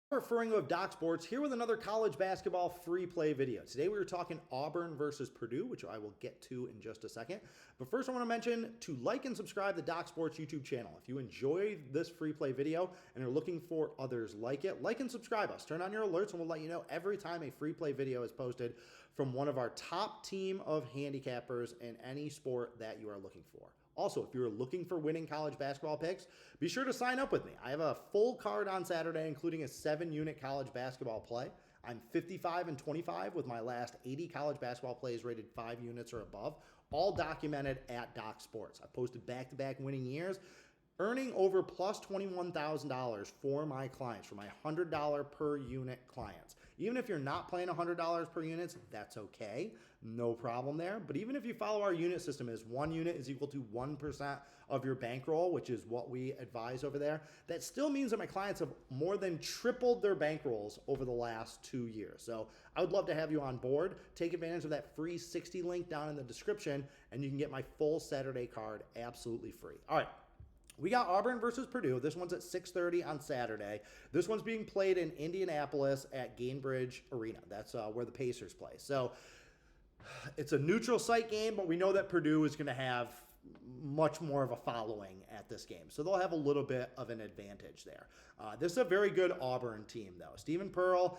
Ferringo of DocSports here with another college basketball free play video. Today we were talking Auburn versus Purdue, which I will get to in just a second. But first I want to mention to like and subscribe to the DocSports YouTube channel. If you enjoy this free play video and are looking for others like it, like and subscribe us. Turn on your alerts and we'll let you know every time a free play video is posted from one of our top team of handicappers in any sport that you are looking for. Also, if you're looking for winning college basketball picks, be sure to sign up with me. I have a full card on Saturday, including a 7-unit college basketball play. I'm 55 and 25 with my last 80 college basketball plays rated 5 units or above, all documented at DocSports. I posted back-to-back winning years, earning over plus $21,000 for my clients, for my $100 per unit clients. Even if you're not playing $100 per unit, that's okay. No problem there. But even if you follow our unit system as 1 unit is equal to 1% of your bankroll, which is what we advise over there, that still means that my clients have more than tripled their bankrolls over the last 2 years. So I would love to have you on board. Take advantage of that free 60 link down in the description, and you can get my full Saturday card absolutely free. All right. We got Auburn versus Purdue. This one's at 6:30 on Saturday. This one's being played in Indianapolis at Gainbridge Arena. That's where the Pacers play. So it's a neutral site game, but we know that Purdue is going to have much more of a following at this game. So they'll have a little bit of an advantage there. This is a very good Auburn team, though. Stephen Pearl,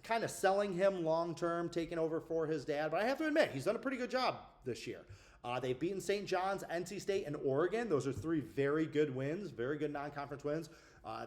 kind of selling him long-term, taking over for his dad. But I have to admit, he's done a pretty good job this year. They've beaten St. John's, NC State, and Oregon. Those are 3 very good wins, very good non-conference wins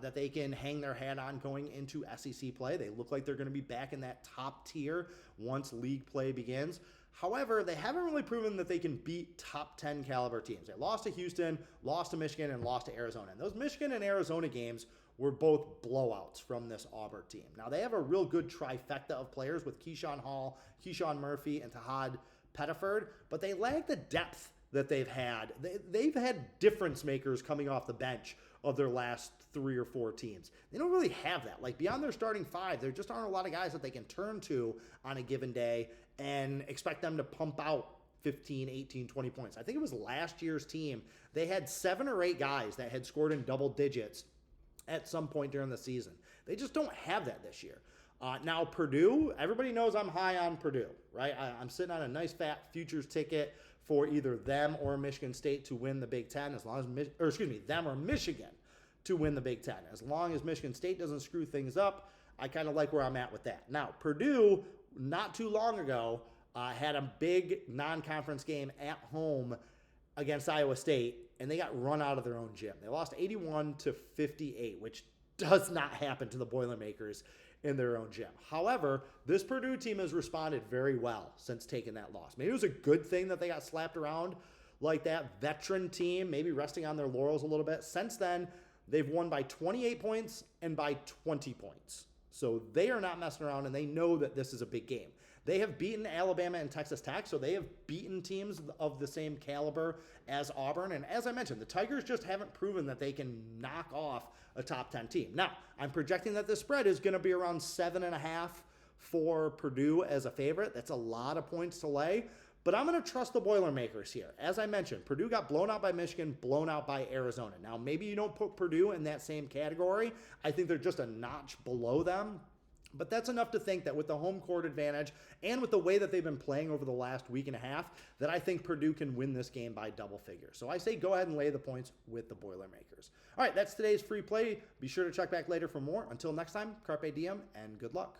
that they can hang their hat on going into SEC play. They look like they're going to be back in that top tier once league play begins. However, they haven't really proven that they can beat top 10 caliber teams. They lost to Houston, lost to Michigan, and lost to Arizona. And those Michigan and Arizona games were both blowouts from this Auburn team. Now, they have a real good trifecta of players with Keyshawn Hall, Keyshawn Murphy, and Tahad Pettiford, but they lack the depth that they've had. They've had difference makers coming off the bench of their last 3 or 4 teams. They don't really have that. Like beyond their starting 5, there just aren't a lot of guys that they can turn to on a given day and expect them to pump out 15, 18, 20 points. I think it was last year's team. They had 7 or 8 guys that had scored in double digits at some point during the season. They just don't have that this year. Now, Purdue, everybody knows I'm high on Purdue, right? I'm sitting on a nice fat futures ticket for either them or Michigan State to win the Big Ten, as long as, them or Michigan to win the Big Ten. As long as Michigan State doesn't screw things up, I kind of like where I'm at with that. Now, Purdue, not too long ago, had a big non-conference game at home against Iowa State, and they got run out of their own gym. They lost 81-58, which does not happen to the Boilermakers in their own gym. However, this Purdue team has responded very well since taking that loss. Maybe it was a good thing that they got slapped around like that. Veteran team, maybe resting on their laurels a little bit. Since then, they've won by 28 points and by 20 points. So they are not messing around, and they know that this is a big game. They have beaten Alabama and Texas Tech, so they have beaten teams of the same caliber as Auburn. And as I mentioned, the Tigers just haven't proven that they can knock off a top 10 team. Now, I'm projecting that the spread is going to be around 7.5 for Purdue as a favorite. That's a lot of points to lay. But I'm going to trust the Boilermakers here. As I mentioned, Purdue got blown out by Michigan, blown out by Arizona. Now, maybe you don't put Purdue in that same category. I think they're just a notch below them. But that's enough to think that with the home court advantage and with the way that they've been playing over the last week and a half, that I think Purdue can win this game by double figures. So I say go ahead and lay the points with the Boilermakers. All right, that's today's free play. Be sure to check back later for more. Until next time, Carpe Diem and good luck.